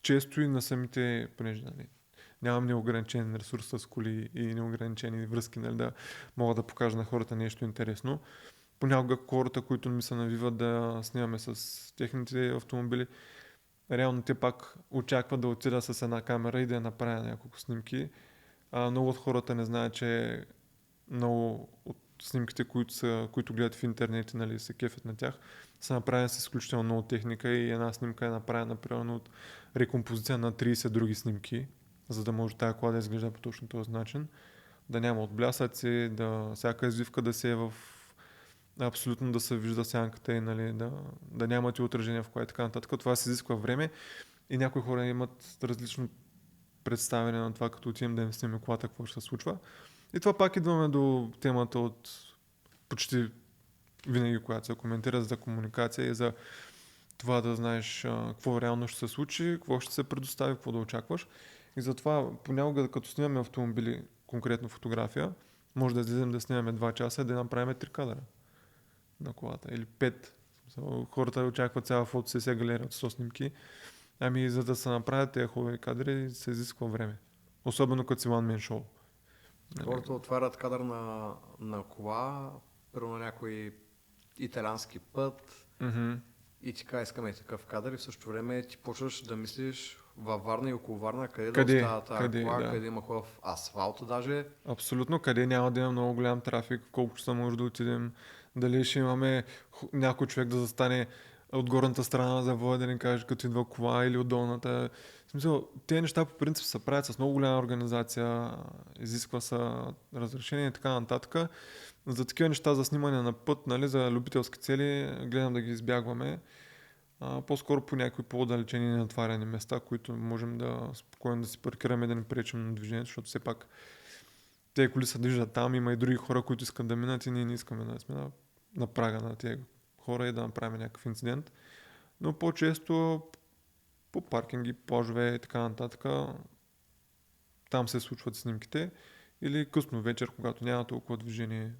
B: Често и на самите, понеже нямам неограничен ресурс с коли и неограничени връзки, да мога да покажа на хората нещо интересно. понякога хората, които ми се навиват да снимаме с техните автомобили, реално те пак очакват да отида с една камера и да я направя няколко снимки. Много от хората не знаят, че много от снимките, които гледат в интернет и нали, се кефят на тях, са направени с изключително много техника и една снимка е направена примерно от рекомпозиция на 30 други снимки, за да може тази кола да изглежда по точно този начин. Да няма отблясъци, всяка извивка да се е в абсолютно да се вижда сянката и нали, да нямате отражение в коя и така нататък. Това се изисква време и някои хора имат различно представяне на това, като отидем да им снимем колата, какво ще се случва. И това пак идваме до темата от почти винаги, когато се коментира за комуникация и за това да знаеш какво реално ще се случи, какво ще се предостави, какво да очакваш. И затова понякога, като снимаме автомобили, конкретно фотография, може да излезем да снимаме 2 часа и да направим 3 кадъра на колата или 5. Хората очакват цяла фотосесия галерия от 100 снимки. Ами за да се направят тези хубави кадри се изисква време. Особено като си one man show.
A: Хората отварят кадър на кола, първо на някой италиански път и ти казва, искаме такъв кадър и в същото време ти почваш да мислиш във Варна и около Варна, къде да остава тази кола, къде има хубав асфалт даже.
B: Абсолютно, къде няма да има много голям трафик, колко часа може да отидем, дали ще имаме някой човек да застане от горната страна на завоя, да ни каже като идва кола или от долната. В смисъл, тези неща по принцип се правят с много голяма организация, изисква са разрешение и така нататък. За такива неща за снимане на път, нали, за любителски цели, гледам да ги избягваме. По-скоро по някои по-отдалечени и натварени места, които можем да спокойно да си паркираме и да не пречим на движението, защото все пак тези коли се движат там, има и други хора, които искат да минат и ние не искаме да сме на прага на тези хора и да направим някакъв инцидент. Но по-често по паркинги, плажове и така нататък, там се случват снимките или късно вечер, когато няма толкова движение.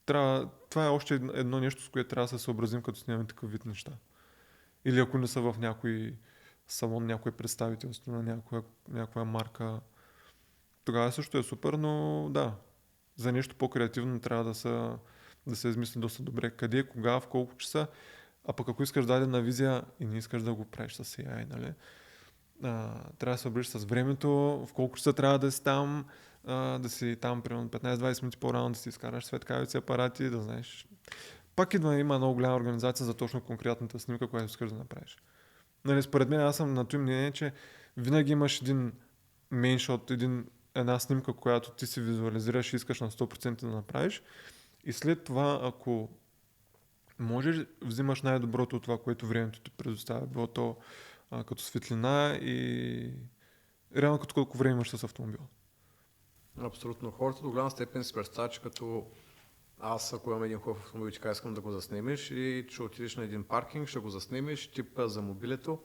B: Това е още едно нещо, с което трябва да се съобразим, като снимаме такъв вид неща. Или ако не са в някой салон, някое представителство на някоя марка, тогава също е супер, но да, за нещо по-креативно трябва да се измисли доста добре. Къде, кога, в колко часа, а пък ако искаш дадена визия и не искаш да го правиш с AI, нали? Трябва да се обрежеш с времето, в колко часа трябва да си там, да си там примерно 15-20 минути по-рано, да си изкараш светкавици апарати, да знаеш. Пак има много голяма организация за точно конкретната снимка, която искаш да направиш. Нали, според мен аз съм на това мнение, че винаги имаш един мейншот, една снимка, която ти си визуализираш и искаш на 100% да направиш. И след това, ако можеш, взимаш най-доброто от това, което времето ти предоставя. Било то като светлина и реално като колко време имаш с автомобил.
A: Абсолютно. Хората до голяма степен си представят, че като аз, ако имам един хубав автомобил, ти искам да го заснемеш и ще отидеш на един паркинг, ще го заснемеш, типа за мобилето,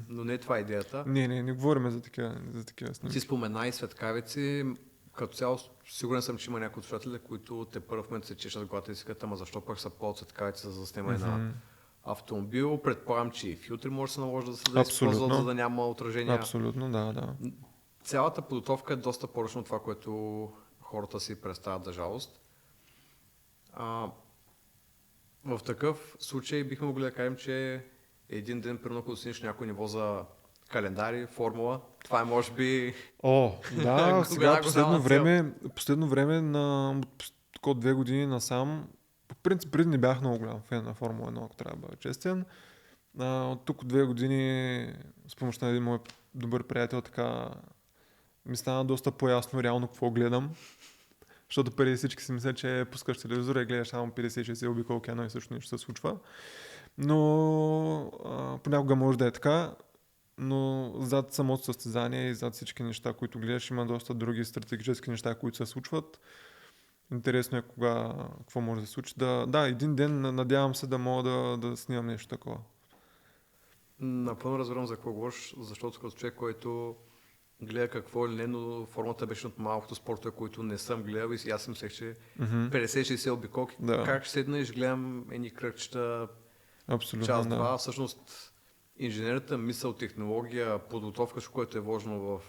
A: но не е това идеята.
B: Не говорим за такива снимки.
A: Ти спомена и светкавици. Като цяло, сигурен съм, че има някои от слушатели, които те първо в момента се чешат главата и си казват, ама защо пък са ползват светкавици за заснемане на автомобил. Предполагам, че и филтри може да се наложи да се използват, за да няма отражение.
B: Абсолютно, да.
A: Цялата подготовка е доста по-различна от това, което хората си представят за жалост. В такъв случай бихме могли да кажем, че един ден, примерно, ако доснеш някой ниво за календари, формула, това е може би...
B: Да, сега последно време от 2 години насам, по принцип преди не бях много голям фен на Формула 1, ако трябва да бъда честен. От тук от 2 години с помощта на един мой добър приятел така ми стана доста по-ясно реално какво гледам. Защото преди всички си мисля, че пускаш телевизора и гледаш само 50-60 обиколки, едно и също нещо се случва. Но понякога може да е така, но зад самото състезание и зад всички неща, които гледаш, има доста други стратегически неща, които се случват. Интересно е какво може да се случи. Да, един ден надявам се да мога да снимам нещо такова.
A: Напълно разбирам за какво говориш, защото като човек, който гледа какво или не, но формата беше от малкото спортове, които не съм гледал и аз си мислех, че 50-60 обиколки.
B: Да.
A: Как ще седна и ще гледам едни кръгчета час-два. Всъщност инженерната мисъл, технология, подготовка, което е вложено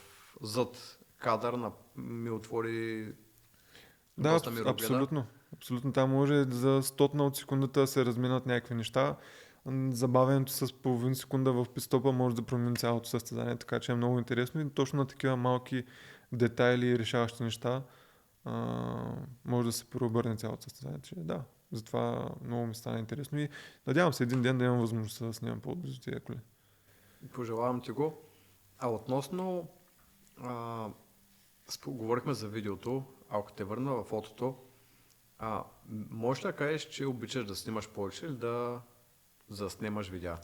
A: зад кадър, ми отвори доста мирогледа.
B: Абсолютно. Абсолютно там може за 100 от секундата да се разминат някакви неща. Забавянето с половин секунда в пистопа може да промени цялото състезание, така че е много интересно и точно на такива малки детайли и решаващи неща може да се преобърне цялото състезание. Че, да, затова много ми стана интересно и надявам се един ден да имам възможността да снимам по-близо тия коли.
A: Пожелавам ти го. А относно, говорихме за видеото, ако те върна в фотото, можеш ли да кажеш, че обичаш да снимаш повече или да заснемаш видеа?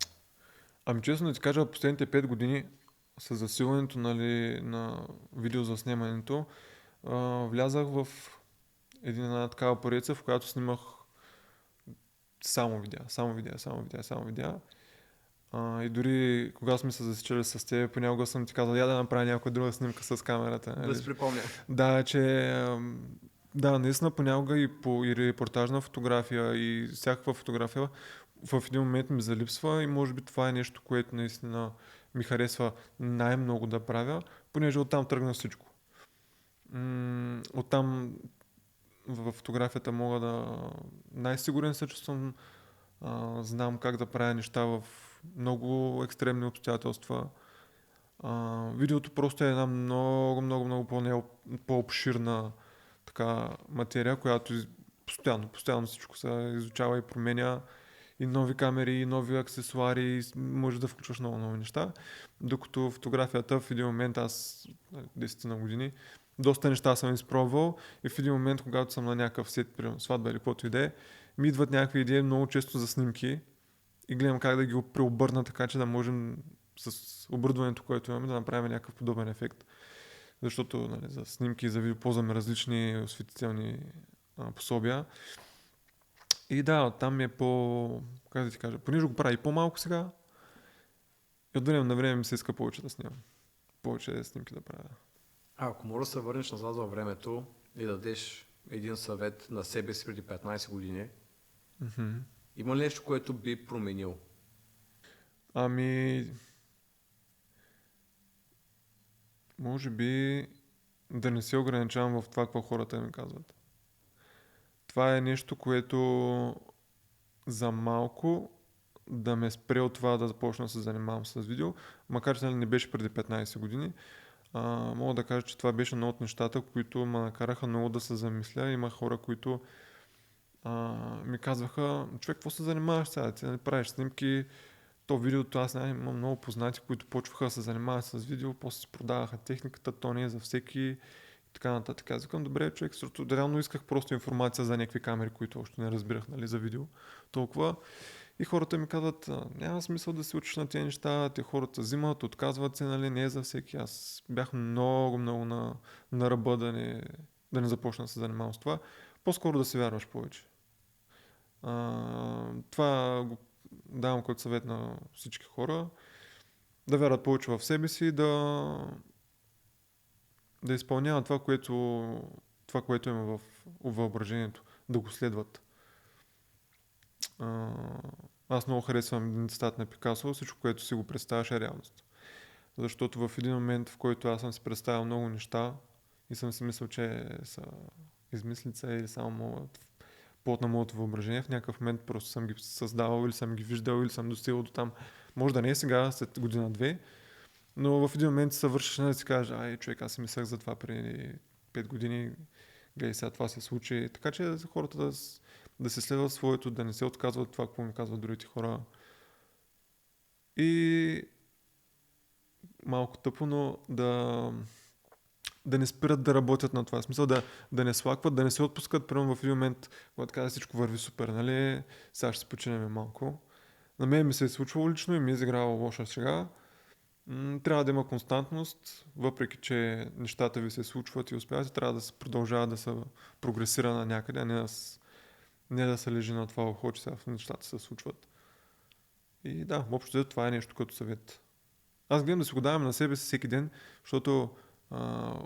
B: Ами честно да ти кажа, последните 5 години с засилването на видео заснемането, влязах в една такава поредица, в която снимах само видеа. И дори когато сме се засичали с теб, понякога съм ти казал, я да направя някоя друга снимка с камерата.
A: Да си припомня.
B: Да, че да, наистина понякога и репортажна фотография и всякаква фотография в един момент ми залипсва и може би това е нещо, което наистина ми харесва най-много да правя, понеже оттам тръгна всичко. Оттам в фотографията мога да... Най-сигурен се чувствам, знам как да правя неща в много екстремни обстоятелства. Видеото просто е една много по-обширна така материя, която постоянно всичко се изучава и променя и нови камери, и нови аксесуари, и може да включваш много неща. Докато фотографията в един момент, аз 10 на години, доста неща съм изпробвал и в един момент, когато съм на някакъв сет, примерно сватба или каквото и да е, ми идват някакви идеи много често за снимки и гледам как да ги преобърна така, че да можем с оборудването, което имаме, да направим някакъв подобен ефект. Защото нали, за снимки и за видео ползваме различни осветителни пособия. И да, там е как да ти кажа, понеже го правя и по-малко сега, и от време на време ми се иска повече да снимам. Повече снимки да правя.
A: Ако можеш да се върнеш назад във времето и да дадеш един съвет на себе си преди 15 години, има ли нещо, което би променил?
B: Ами... Може би да не се ограничавам в това, какво хората ми казват. Това е нещо, което за малко да ме спре от това да започна да се занимавам с видео, макар че не беше преди 15 години. Мога да кажа, че това беше едно от нещата, които ме накараха много да се замисля. Има хора, които ми казваха, човек, какво се занимаваш сега? Ти не правиш снимки, то видеото, аз имам много познати, които почваха да се занимават с видео, после си продаваха техниката, то не е за всеки и така нататък. Аз викам, добре, човек, защото реално исках просто информация за някакви камери, които още не разбирах, нали, за видео. Толкова. И хората ми казват, няма смисъл да се учиш на тези неща, те хората взимат, отказват се, нали, не е за всеки. Аз бях много на ръба да не започна да се занимавам с това. По-скоро да се вярваш повече. Това го давам като съвет на всички хора. Да вярват повече в себе си, да изпълняват това, което има в въображението, да го следват. Аз много харесвам един цитат на Пикасо, всичко, което си го представяш е реалност. Защото в един момент, в който аз съм си представил много неща и съм си мислил, че са измислица или само плод на моето въображение, в някакъв момент просто съм ги създавал или съм ги виждал или съм достигал до там. Може да не е сега, след година-две, но в един момент се вършиш да си кажеш, ай, човек, аз си мислях за това преди 5 години, гледай сега това се случи. Така че хората да се следват своето, да не се отказват това, какво ми казват другите хора. И малко тъпо, но да не спират да работят на това. В смисъл да не слакват, да не се отпускат, примерно в един момент, когато така всичко върви супер, нали, сега ще се починем малко. На мен ми се е случвало лично и ми е изиграла лоша шега. Трябва да има константност, въпреки че нещата ви се случват и успявате, трябва да се продължава да се прогресира на някъде, а не да се лежи на това ухо, че сега нещата се случват. И да, общо това е нещо като съвет. Аз гледам да си го давам на себе си всеки ден, защото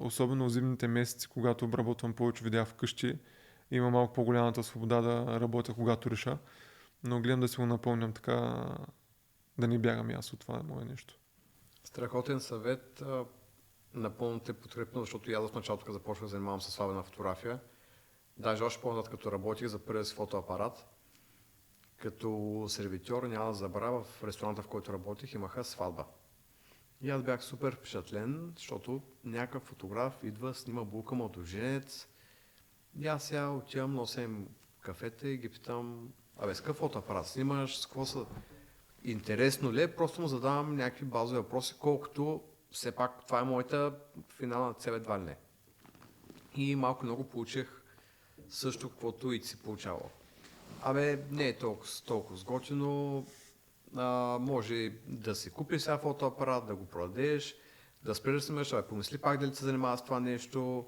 B: особено в зимните месеци, когато обработвам повече видеа вкъщи, има малко по-голямата свобода да работя, когато реша. Но гледам да си го напомням така, да не бягам и аз от това мое нещо.
A: Страхотен съвет. Напълно те подкрепям, защото и аз в началото, като започвах да занимавам с слабена фотография, Даже още по-назад, като работих за първия си фотоапарат, като сервитьор, няма да забравя, в ресторанта, в който работих, имаха сватба. И аз бях супер впечатлен, защото някакъв фотограф идва, снима булка младоженец. И аз сега отивам, нося им кафета и ги питам, абе, с какъв фотоапарат снимаш, с какво са... Интересно ли е? Просто му задавам някакви базови въпроси, колкото все пак това е моята финална цел едва ли не. И малко много получих също, каквото и ти си получавал. Абе, не е толкова сготино, може да си купиш сега фотоапарат, да го продадеш, да спреш да снимаш, помисли пак дали се занимава с това нещо.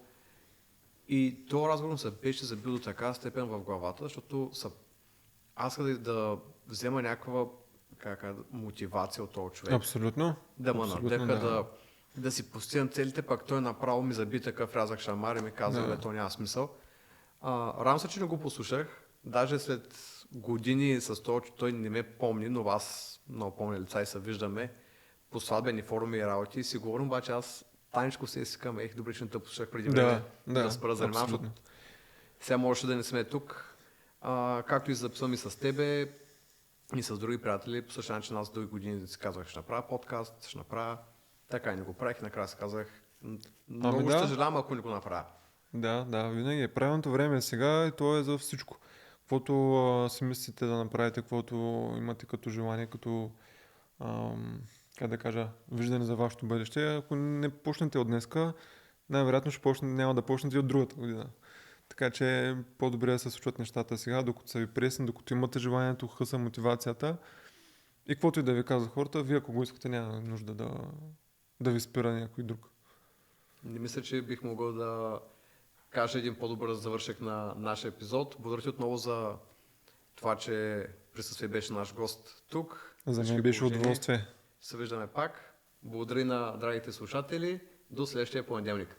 A: И този разговор се беше забил до така степен в главата, защото аз да взема някаква мотивация от този човек.
B: Абсолютно.
A: Да ме
B: Абсолютно,
A: надъха, да си постигам целите, пък той направо ми заби такъв рязък шамар и ми каза,
B: Да.
A: то няма смисъл. Радвам се, че не го послушах. Даже след години с това, че той не ме помни, но аз много помня лица и се виждаме по сватбени форуми и работи. И си говорим, обаче аз тайничко се искам, добре, че не те послушах преди време да спра занимавам, защото сега можеше да не сме тук. Както и записвам и с тебе, и с други приятели, по същия начин аз дълги години си казвах, ще направя подкаст, ще направя. Така и не го правих и накрая си казах, много ще съжалявам, ако не го направя.
B: Да, винаги. Правилното време е сега и то е за всичко. Каквото си мислите да направите, каквото имате като желание, като как да кажа, виждане за вашето бъдеще, ако не почнете от днеска, най-вероятно няма да почнете и от другата година. Така че по-добре да се случват нещата сега, докато са ви пресни, докато имате желанието, хъса, мотивацията. И каквото и да ви казва хората, вие ако го искате, няма нужда да ви спира някой друг.
A: Не мисля, че бих могъл да кажа един по-добър завършек на нашия епизод. Благодаря ти отново за това, че присъствие беше наш гост тук.
B: За мен беше удоволствие.
A: Се виждаме пак. Благодаря на драгите слушатели. До следващия понеделник.